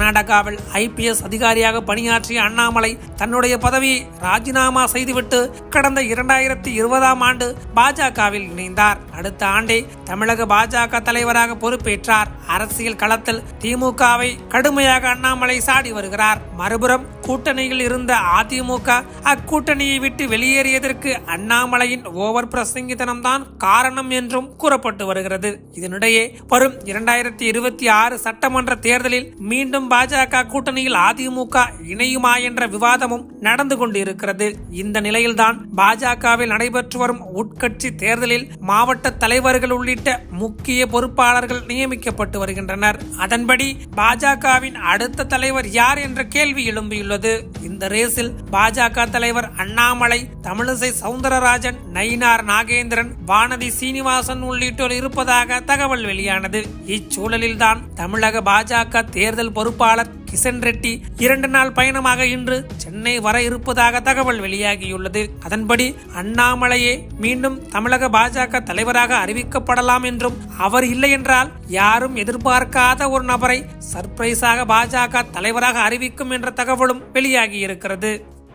கர்நாடகாவில் IPS அதிகாரியாக பணியாற்றிய அண்ணாமலை தன்னுடைய பதவியை ராஜினாமா செய்துவிட்டு கடந்த 2020ஆம் ஆண்டு பாஜகவில் இணைந்தார். அடுத்த ஆண்டே தமிழக பாஜக தலைவராக பொறுப்பேற்றார். அரசியல் களத்தில் திமுகவை கடுமையாக அண்ணாமலை சாடி வருகிறார். மறுபுறம் கூட்டணியில் இருந்த அதிமுக அக்கூட்டணியை விட்டு வெளியேறியதற்கு அண்ணாமலையின் ஓவர் பிரசங்கித்தனம்தான் காரணம் என்றும் கூறப்பட்டு வருகிறது. இதனிடையே வரும் 2026 சட்டமன்ற தேர்தலில் மீண்டும் பாஜக கூட்டணியில் அதிமுக இணையுமா என்ற விவாதமும் நடந்து கொண்டிருக்கிறது. இந்த நிலையில்தான் பாஜகவில் நடைபெற்று வரும் உட்கட்சி தேர்தலில் மாவட்ட தலைவர்கள் உள்ளிட்ட முக்கிய பொறுப்பாளர்கள் நியமிக்கப்பட்டு வருகின்றனர். அதன்படி பாஜகவின் அடுத்த தலைவர் யார் என்ற கேள்வி எழும்பியுள்ளது. இந்த ரேஸில் பாஜக தலைவர் அண்ணாமலை, தமிழிசை சவுந்தரராஜன், நயினார் நாகேந்திரன், வானதி சீனிவாசன் உள்ளிட்டோர் இருப்பதாக தகவல் வெளியானது. இச்சூழலில்தான் தமிழக பாஜக தேர்தல் பொறுப்பாளர் கிஷன் ரெட்டி 2 நாள் பயணமாக இன்று சென்னை வர இருப்பதாக தகவல் வெளியாகியுள்ளது. அதன்படி அண்ணாமலையே மீண்டும் தமிழக பாஜக தலைவராக அறிவிக்கப்படலாம் என்றும், அவர் இல்லை என்றால் யாரும் எதிர்பார்க்காத ஒரு நபரை சர்ப்ரைஸாக பாஜக தலைவராக அறிவிக்கும் என்ற தகவலும் வெளியாகி இருக்கிறது.